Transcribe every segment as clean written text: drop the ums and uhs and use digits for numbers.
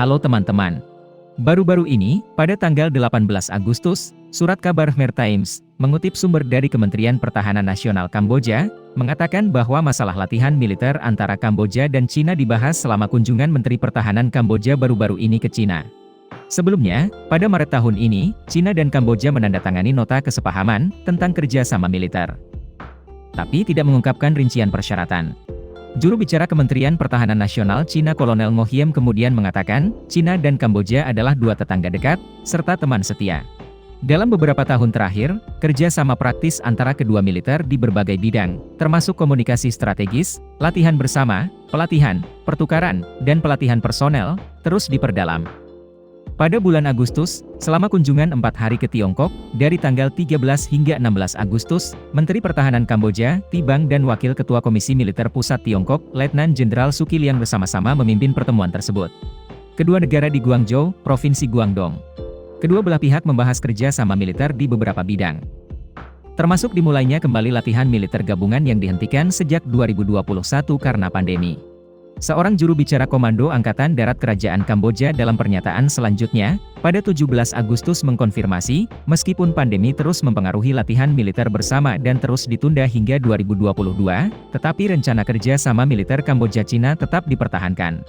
Halo teman-teman. Baru-baru ini, pada tanggal 18 Agustus, surat kabar Khmer Times, mengutip sumber dari Kementerian Pertahanan Nasional Kamboja, mengatakan bahwa masalah latihan militer antara Kamboja dan Cina dibahas selama kunjungan Menteri Pertahanan Kamboja baru-baru ini ke Cina. Sebelumnya, pada Maret tahun ini, Cina dan Kamboja menandatangani nota kesepahaman tentang kerjasama militer. Tapi tidak mengungkapkan rincian persyaratan. Juru bicara Kementerian Pertahanan Nasional Cina Kolonel Ngo Hiem kemudian mengatakan, Cina dan Kamboja adalah dua tetangga dekat, serta teman setia. Dalam beberapa tahun terakhir, kerja sama praktis antara kedua militer di berbagai bidang, termasuk komunikasi strategis, latihan bersama, pelatihan, pertukaran, dan pelatihan personel, terus diperdalam. Pada bulan Agustus, selama kunjungan 4 hari ke Tiongkok, dari tanggal 13 hingga 16 Agustus, Menteri Pertahanan Kamboja, Tibang dan Wakil Ketua Komisi Militer Pusat Tiongkok, Letnan Jenderal Suki Liang bersama-sama memimpin pertemuan tersebut. Kedua negara di Guangzhou, Provinsi Guangdong. Kedua belah pihak membahas kerja sama militer di beberapa bidang. Termasuk dimulainya kembali latihan militer gabungan yang dihentikan sejak 2021 karena pandemi. Seorang juru bicara Komando Angkatan Darat Kerajaan Kamboja dalam pernyataan selanjutnya, pada 17 Agustus mengkonfirmasi, meskipun pandemi terus mempengaruhi latihan militer bersama dan terus ditunda hingga 2022, tetapi rencana kerja sama militer Kamboja-Cina tetap dipertahankan.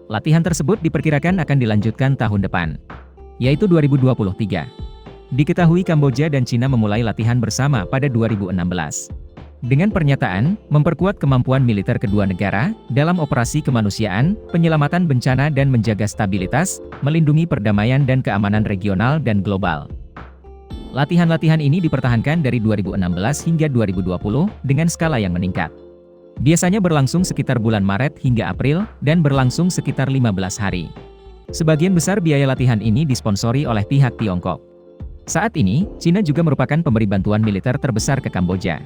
Latihan tersebut diperkirakan akan dilanjutkan tahun depan, yaitu 2023. Diketahui Kamboja dan Cina memulai latihan bersama pada 2016. Dengan pernyataan, memperkuat kemampuan militer kedua negara, dalam operasi kemanusiaan, penyelamatan bencana dan menjaga stabilitas, melindungi perdamaian dan keamanan regional dan global. Latihan-latihan ini dipertahankan dari 2016 hingga 2020, dengan skala yang meningkat. Biasanya berlangsung sekitar bulan Maret hingga April, dan berlangsung sekitar 15 hari. Sebagian besar biaya latihan ini disponsori oleh pihak Tiongkok. Saat ini, Cina juga merupakan pemberi bantuan militer terbesar ke Kamboja.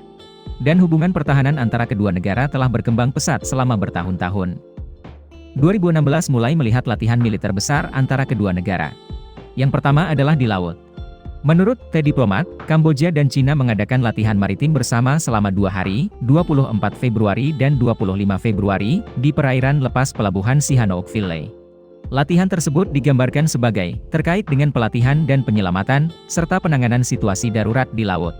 Dan hubungan pertahanan antara kedua negara telah berkembang pesat selama bertahun-tahun. 2016 mulai melihat latihan militer besar antara kedua negara. Yang pertama adalah di laut. Menurut The Diplomat, Kamboja dan Cina mengadakan latihan maritim bersama selama 2 hari, 24 Februari dan 25 Februari, di perairan lepas pelabuhan Sihanouk Village. Latihan tersebut digambarkan sebagai terkait dengan pelatihan dan penyelamatan, serta penanganan situasi darurat di laut.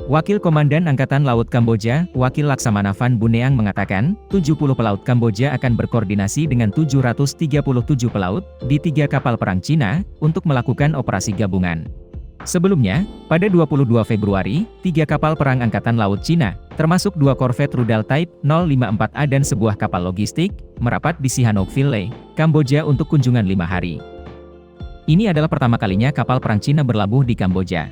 Wakil Komandan Angkatan Laut Kamboja, Wakil Laksamana Van Buneang mengatakan, 70 pelaut Kamboja akan berkoordinasi dengan 737 pelaut, di 3 kapal perang Cina, untuk melakukan operasi gabungan. Sebelumnya, pada 22 Februari, 3 kapal perang Angkatan Laut Cina, termasuk 2 korvet rudal Type 054A dan sebuah kapal logistik, merapat di Sihanouk Village, Kamboja untuk kunjungan 5 hari. Ini adalah pertama kalinya kapal perang Cina berlabuh di Kamboja.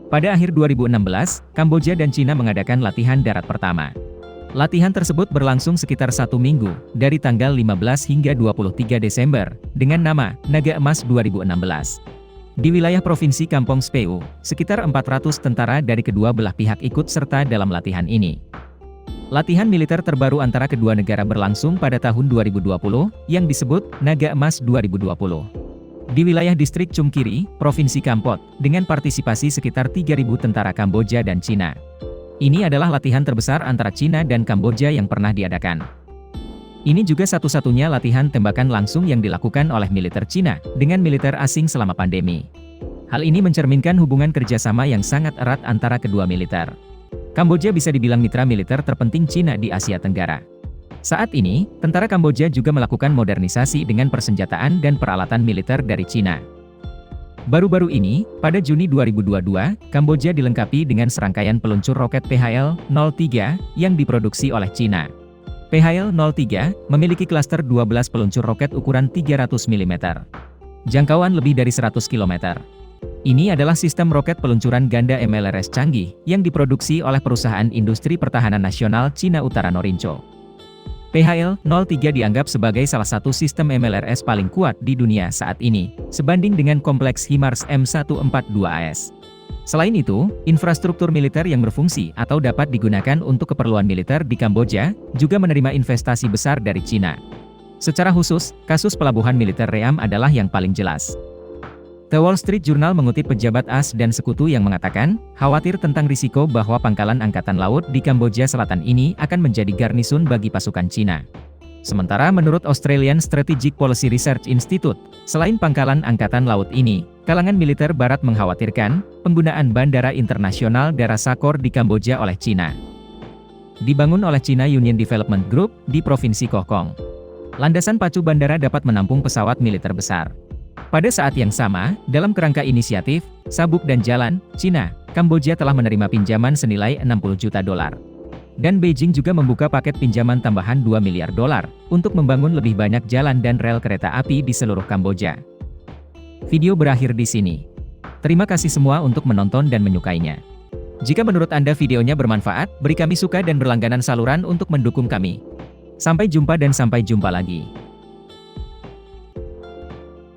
Pada akhir 2016, Kamboja dan Cina mengadakan latihan darat pertama. Latihan tersebut berlangsung sekitar 1 minggu, dari tanggal 15 hingga 23 Desember, dengan nama Naga Emas 2016. Di wilayah Provinsi Kampong Speu, sekitar 400 tentara dari kedua belah pihak ikut serta dalam latihan ini. Latihan militer terbaru antara kedua negara berlangsung pada tahun 2020, yang disebut Naga Emas 2020. Di wilayah distrik Chum Kiri, Provinsi Kampot, dengan partisipasi sekitar 3.000 tentara Kamboja dan Cina. Ini adalah latihan terbesar antara Cina dan Kamboja yang pernah diadakan. Ini juga satu-satunya latihan tembakan langsung yang dilakukan oleh militer Cina, dengan militer asing selama pandemi. Hal ini mencerminkan hubungan kerjasama yang sangat erat antara kedua militer. Kamboja bisa dibilang mitra militer terpenting Cina di Asia Tenggara. Saat ini, tentara Kamboja juga melakukan modernisasi dengan persenjataan dan peralatan militer dari Cina. Baru-baru ini, pada Juni 2022, Kamboja dilengkapi dengan serangkaian peluncur roket PHL-03 yang diproduksi oleh Cina. PHL-03 memiliki klaster 12 peluncur roket ukuran 300 mm. Jangkauan lebih dari 100 km. Ini adalah sistem roket peluncuran ganda MLRS canggih yang diproduksi oleh perusahaan industri pertahanan nasional Cina Utara Norinco. PHL-03 dianggap sebagai salah satu sistem MLRS paling kuat di dunia saat ini, sebanding dengan kompleks HIMARS M142AS. Selain itu, infrastruktur militer yang berfungsi atau dapat digunakan untuk keperluan militer di Kamboja, juga menerima investasi besar dari Cina. Secara khusus, kasus pelabuhan militer Ream adalah yang paling jelas. The Wall Street Journal mengutip pejabat AS dan sekutu yang mengatakan, khawatir tentang risiko bahwa pangkalan angkatan laut di Kamboja Selatan ini akan menjadi garnisun bagi pasukan Cina. Sementara menurut Australian Strategic Policy Research Institute, selain pangkalan Angkatan Laut ini, kalangan militer Barat mengkhawatirkan penggunaan Bandara Internasional Darasakor di Kamboja oleh China. Dibangun oleh China Union Development Group di Provinsi Kokong. Landasan pacu bandara dapat menampung pesawat militer besar. Pada saat yang sama, dalam kerangka inisiatif Sabuk dan Jalan, China, Kamboja telah menerima pinjaman senilai 60 juta dolar. Dan Beijing juga membuka paket pinjaman tambahan 2 miliar dolar untuk membangun lebih banyak jalan dan rel kereta api di seluruh Kamboja. Video berakhir di sini. Terima kasih semua untuk menonton dan menyukainya. Jika menurut Anda videonya bermanfaat, beri kami suka dan berlangganan saluran untuk mendukung kami. Sampai jumpa dan sampai jumpa lagi.